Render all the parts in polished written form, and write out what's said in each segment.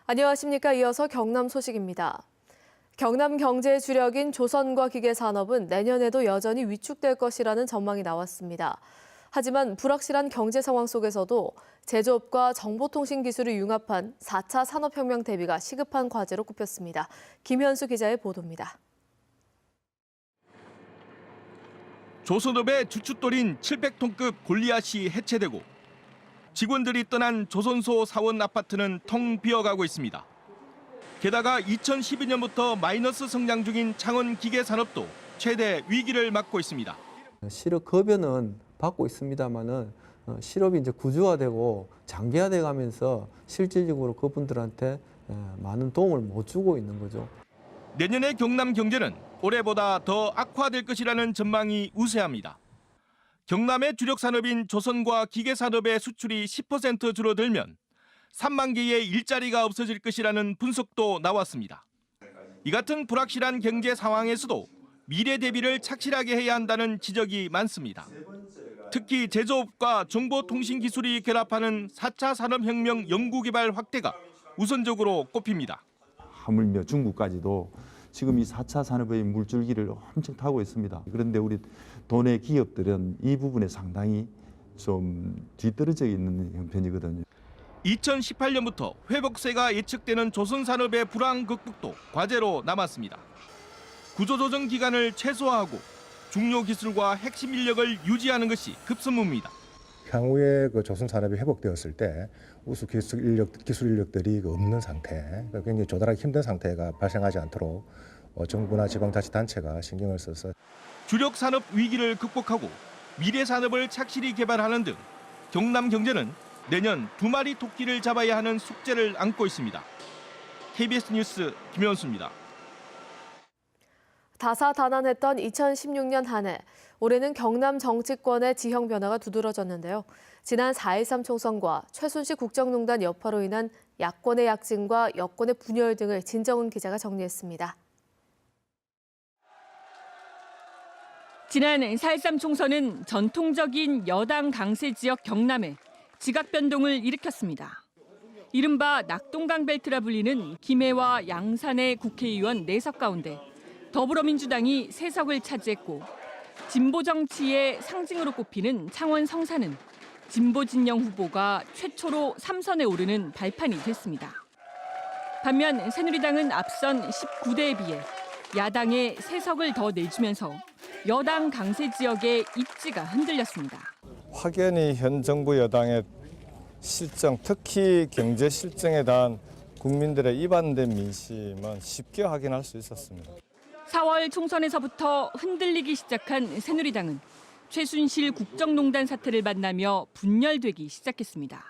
안녕하십니까. 이어서 경남 소식입니다. 경남 경제의 주력인 조선과 기계산업은 내년에도 여전히 위축될 것이라는 전망이 나왔습니다. 하지만 불확실한 경제 상황 속에서도 제조업과 정보통신 기술을 융합한 4차 산업혁명 대비가 시급한 과제로 꼽혔습니다. 김현수 기자의 보도입니다. 조선업의 주춧돌인 700톤급 골리앗이 해체되고 직원들이 떠난 조선소 사원 아파트는 텅 비어가고 있습니다. 게다가 2012년부터 마이너스 성장 중인 창원 기계산업도 최대 위기를 맞고 있습니다. 실업 급여는 받고 있습니다만은 실업이 이제 구조화되고 장기화돼 가면서 실질적으로 그분들한테 많은 도움을 못 주고 있는 거죠. 내년의 경남 경제는 올해보다 더 악화될 것이라는 전망이 우세합니다. 경남의 주력 산업인 조선과 기계산업의 수출이 10% 줄어들면 3만 개의 일자리가 없어질 것이라는 분석도 나왔습니다. 이 같은 불확실한 경제 상황에서도 미래 대비를 착실하게 해야 한다는 지적이 많습니다. 특히 제조업과 정보통신기술이 결합하는 4차 산업혁명 연구개발 확대가 우선적으로 꼽힙니다. 하물며 중국까지도 지금 이 4차 산업의 물줄기를 엄청 타고 있습니다. 그런데 우리 도내 기업들은 이 부분에 상당히 좀 뒤떨어져 있는 형편이거든요. 2018년부터 회복세가 예측되는 조선산업의 불황 극복도 과제로 남았습니다. 구조조정 기간을 최소화하고 중요 기술과 핵심 인력을 유지하는 것이 급선무입니다. 향후에 그 조선 산업이 회복되었을 때 우수 기술 인력들이 없는 상태, 굉장히 조달하기 힘든 상태가 발생하지 않도록 정부나 지방자치단체가 신경을 써서 주력 산업 위기를 극복하고 미래 산업을 착실히 개발하는 등 경남 경제는 내년 2마리 토끼를 잡아야 하는 숙제를 안고 있습니다. KBS 뉴스 김현수입니다. 다사다난했던 2016년 한 해, 올해는 경남 정치권의 지형 변화가 두드러졌는데요. 지난 4.13 총선과 최순실 국정농단 여파로 인한 야권의 약진과 여권의 분열 등을 진정은 기자가 정리했습니다. 지난 4.13 총선은 전통적인 여당 강세 지역 경남에 지각 변동을 일으켰습니다. 이른바 낙동강벨트라 불리는 김해와 양산의 국회의원 4석 가운데 더불어민주당이 3석을 차지했고 진보 정치의 상징으로 꼽히는 창원 성산은 진보 진영 후보가 최초로 3선에 오르는 발판이 됐습니다. 반면 새누리당은 앞선 19대에 비해 야당에 3석을 더 내주면서 여당 강세 지역의 입지가 흔들렸습니다. 확연히 현 정부 여당의 실정, 특히 경제 실정에 대한 국민들의 이반된 민심은 쉽게 확인할 수 있었습니다. 4월 총선에서부터 흔들리기 시작한 새누리당은 최순실 국정농단 사태를 만나며 분열되기 시작했습니다.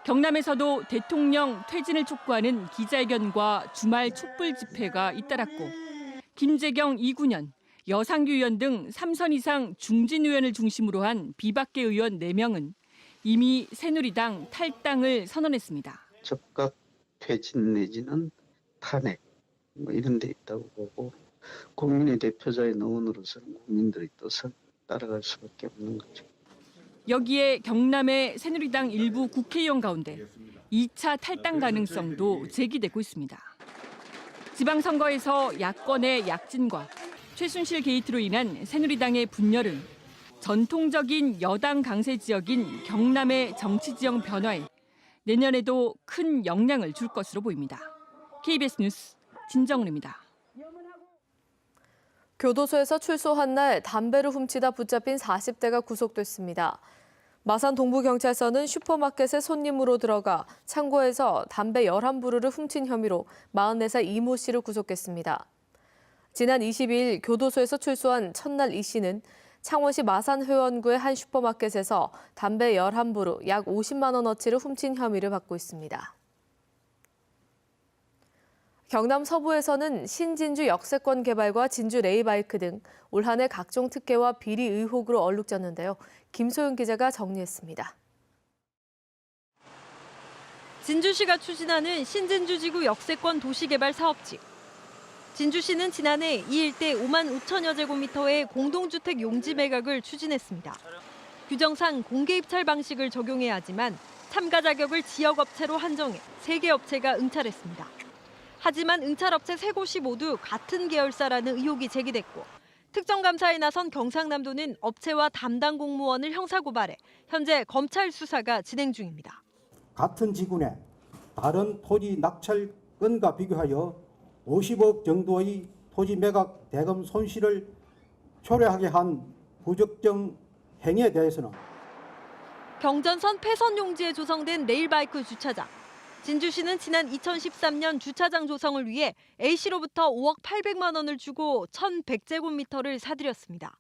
경남에서도 대통령 퇴진을 촉구하는 기자회견과 주말 촛불 집회가 잇따랐고 김재경 2구년, 여상규 의원 등 3선 이상 중진 의원을 중심으로 한 비박계 의원 4명은 이미 새누리당 탈당을 선언했습니다. 적각 퇴진 내지는 탄핵 이런 데 있다고 보고 국민의 대표자의 노원으로서는 국민들의 뜻을 따라갈 수밖에 없는 거죠. 여기에 경남의 새누리당 일부 국회의원 가운데 2차 탈당 가능성도 제기되고 있습니다. 지방선거에서 야권의 약진과 최순실 게이트로 인한 새누리당의 분열은 전통적인 여당 강세 지역인 경남의 정치 지형 변화에 내년에도 큰 영향을 줄 것으로 보입니다. KBS 뉴스 진정은입니다. 교도소에서 출소한 날 담배를 훔치다 붙잡힌 40대가 구속됐습니다. 마산 동부경찰서는 슈퍼마켓에 손님으로 들어가 창고에서 담배 11부루를 훔친 혐의로 44살 이모 씨를 구속했습니다. 지난 22일 교도소에서 출소한 첫날 이 씨는 창원시 마산회원구의 한 슈퍼마켓에서 담배 11부루 약 50만 원어치를 훔친 혐의를 받고 있습니다. 경남 서부에서는 신진주 역세권 개발과 진주 레이바이크 등 올 한 해 각종 특혜와 비리 의혹으로 얼룩졌는데요. 김소영 기자가 정리했습니다. 진주시가 추진하는 신진주지구 역세권 도시개발 사업지. 진주시는 지난해 이 일대 5만 5천여 제곱미터의 공동주택 용지 매각을 추진했습니다. 규정상 공개 입찰 방식을 적용해야 하지만 참가 자격을 지역업체로 한정해 3개 업체가 응찰했습니다. 하지만 응찰업체 3곳이 모두 같은 계열사라는 의혹이 제기됐고 특정감사에 나선 경상남도는 업체와 담당 공무원을 형사고발해 현재 검찰 수사가 진행 중입니다. 같은 지구내 다른 토지 낙찰 건과 비교하여 50억 정도의 토지 매각 대금 손실을 초래하게 한 부적정 행위에 대해서는 경전선 폐선 용지에 조성된 레일바이크 주차장. 진주시는 지난 2013년 주차장 조성을 위해 A씨로부터 5억 800만 원을 주고 1,100제곱미터를 사들였습니다.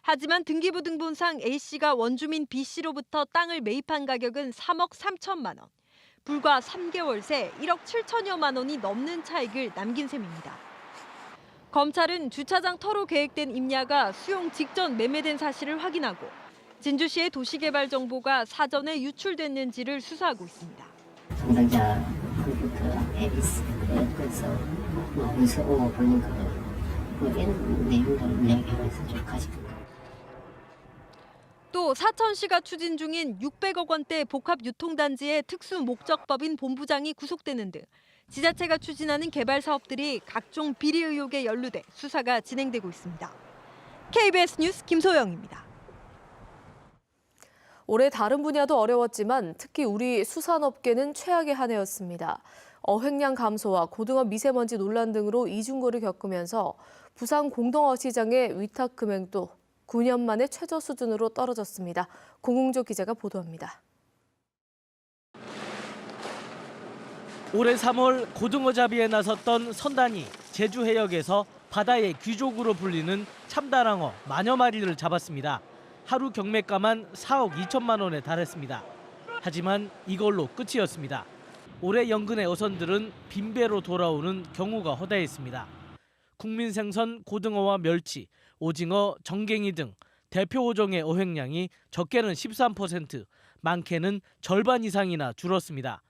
하지만 등기부 등본상 A씨가 원주민 B씨로부터 땅을 매입한 가격은 3억 3천만 원. 불과 3개월 새 1억 7천여만 원이 넘는 차익을 남긴 셈입니다. 검찰은 주차장 터로 계획된 임야가 수용 직전 매매된 사실을 확인하고 진주시의 도시개발 정보가 사전에 유출됐는지를 수사하고 있습니다. 담당자 컴퓨터 앱이 있어요. 그래서 문서 오고 보는 이런 내용들을 이야기하면서 좀 가지고. 또 사천시가 추진 중인 600억 원대 복합 유통단지의 특수 목적법인 본부장이 구속되는 등 지자체가 추진하는 개발 사업들이 각종 비리 의혹에 연루돼 수사가 진행되고 있습니다. KBS 뉴스 김소영입니다. 올해 다른 분야도 어려웠지만 특히 우리 수산업계는 최악의 한 해였습니다. 어획량 감소와 고등어 미세먼지 논란 등으로 이중고를 겪으면서 부산 공동어 시장의 위탁 금액도 9년 만에 최저 수준으로 떨어졌습니다. 공웅조 기자가 보도합니다. 올해 3월 고등어 잡이에 나섰던 선단이 제주 해역에서 바다의 귀족으로 불리는 참다랑어 만여 마리를 잡았습니다. 하루 경매가만 4억 2천만 원에 달했습니다. 하지만 이걸로 끝이었습니다. 올해 연근의 어선들은 빈배로 돌아오는 경우가 허다했습니다. 국민 생선 고등어와 멸치, 오징어, 정갱이 등 대표 어종의 어획량이 적게는 13%, 많게는 절반 이상이나 줄었습니다.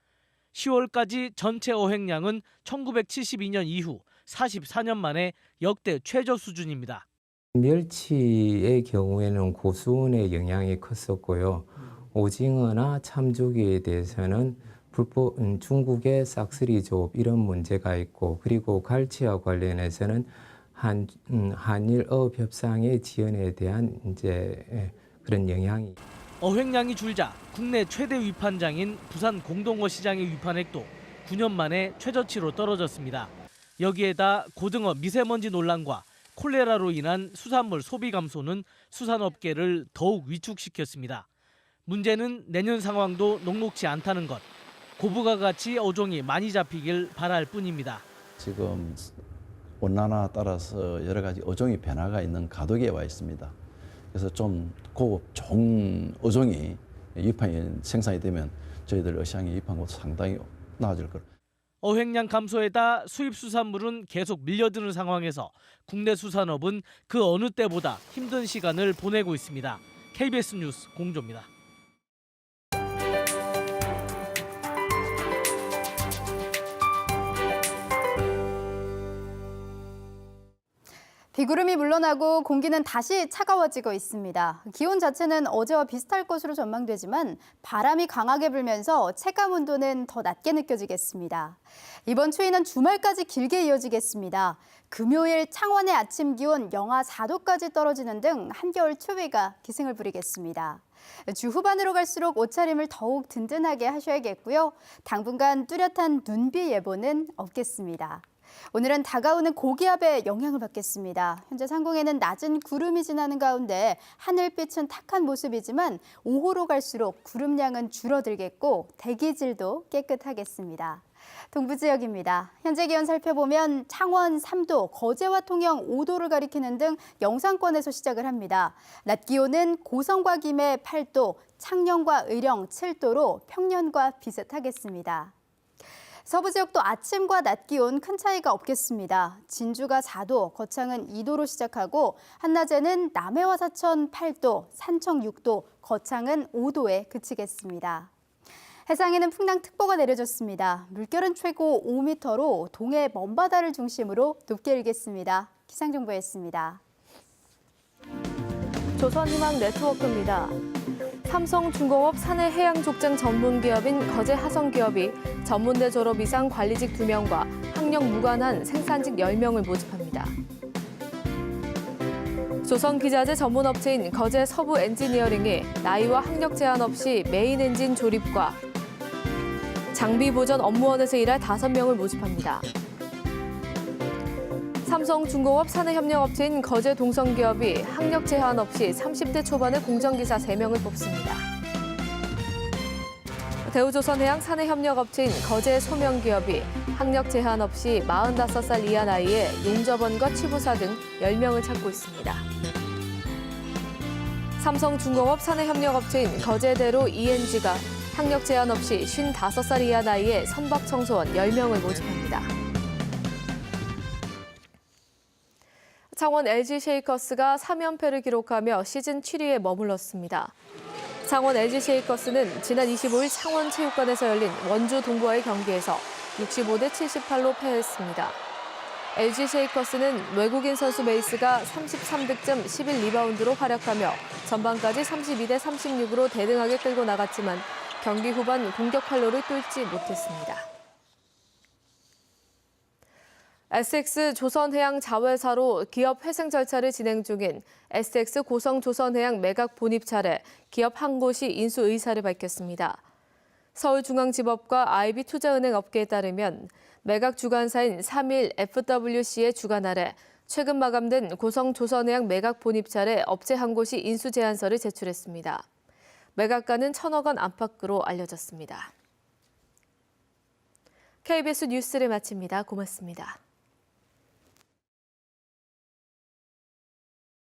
10월까지 전체 어획량은 1972년 이후 44년 만에 역대 최저 수준입니다. 멸치의 경우에는 고수온의 영향이 컸었고요. 오징어나 참조기에 대해서는 불법 중국의 싹쓸이 조업 이런 문제가 있고, 그리고 갈치와 관련해서는 한일 어업 협상의 지연에 대한 이제 그런 영향이. 어획량이 줄자 국내 최대 위판장인 부산 공동어 시장의 위판액도 9년 만에 최저치로 떨어졌습니다. 여기에다 고등어 미세먼지 논란과 콜레라로 인한 수산물 소비 감소는 수산업계를 더욱 위축시켰습니다. 문제는 내년 상황도 녹록지 않다는 것. 고부가 가치 어종이 많이 잡히길 바랄 뿐입니다. 지금 온난화 따라서 여러 가지 어종이 변화가 있는 가독에 와 있습니다. 그래서 좀 고급 좋은 어종이 유판이 생산이 되면 저희들 어시장의 유판도 상당히 나아질 거예요. 어획량 감소에다 수입 수산물은 계속 밀려드는 상황에서 국내 수산업은 그 어느 때보다 힘든 시간을 보내고 있습니다. KBS 뉴스 공조입니다. 비구름이 물러나고 공기는 다시 차가워지고 있습니다. 기온 자체는 어제와 비슷할 것으로 전망되지만 바람이 강하게 불면서 체감 온도는 더 낮게 느껴지겠습니다. 이번 추위는 주말까지 길게 이어지겠습니다. 금요일 창원의 아침 기온 영하 4도까지 떨어지는 등 한겨울 추위가 기승을 부리겠습니다. 주 후반으로 갈수록 옷차림을 더욱 든든하게 하셔야겠고요. 당분간 뚜렷한 눈비 예보는 없겠습니다. 오늘은 다가오는 고기압의 영향을 받겠습니다. 현재 상공에는 낮은 구름이 지나는 가운데 하늘빛은 탁한 모습이지만 오후로 갈수록 구름량은 줄어들겠고 대기질도 깨끗하겠습니다. 동부 지역입니다. 현재 기온 살펴보면 창원 3도, 거제와 통영 5도를 가리키는 등 영상권에서 시작을 합니다. 낮 기온은 고성과 김해 8도, 창녕과 의령 7도로 평년과 비슷하겠습니다. 서부 지역도 아침과 낮 기온 큰 차이가 없겠습니다. 진주가 4도, 거창은 2도로 시작하고 한낮에는 남해와 사천 8도, 산청 6도, 거창은 5도에 그치겠습니다. 해상에는 풍랑특보가 내려졌습니다. 물결은 최고 5m로 동해 먼바다를 중심으로 높게 일겠습니다. 기상정보였습니다. 조선희망 네트워크입니다. 삼성중공업 사내해양족장 전문기업인 거제하성기업이 전문대 졸업 이상 관리직 2명과 학력 무관한 생산직 10명을 모집합니다. 조선기자재 전문업체인 거제 서부엔지니어링이 나이와 학력 제한 없이 메인 엔진 조립과 장비 보전 업무원에서 일할 5명을 모집합니다. 삼성중공업 사내협력업체인 거제 동성기업이 학력 제한 없이 30대 초반의 공정기사 3명을 뽑습니다. 대우조선해양 사내협력업체인 거제 소명기업이 학력 제한 없이 45살 이하 나이에 용접원과 취부사 등 10명을 찾고 있습니다. 삼성중공업 사내협력업체인 거제대로 ENG가 학력 제한 없이 55살 이하 나이에 선박청소원 10명을 모집합니다. 창원 LG쉐이커스가 3연패를 기록하며 시즌 7위에 머물렀습니다. 창원 LG쉐이커스는 지난 25일 창원체육관에서 열린 원주 동부와의 경기에서 65대 78로 패했습니다. LG쉐이커스는 외국인 선수 메이스가 33득점 11리바운드로 활약하며 전반까지 32대 36으로 대등하게 끌고 나갔지만 경기 후반 공격 활로를 뚫지 못했습니다. SX 조선해양 자회사로 기업 회생 절차를 진행 중인 SX 고성 조선해양 매각 본입 차례 기업 한 곳이 인수 의사를 밝혔습니다. 서울중앙지법과 IB투자은행 업계에 따르면 매각 주관사인 3일 FWC의 주관 아래 최근 마감된 고성 조선해양 매각 본입 차례 업체 한 곳이 인수 제안서를 제출했습니다. 매각가는 1,000억 원 안팎으로 알려졌습니다. KBS 뉴스를 마칩니다. 고맙습니다.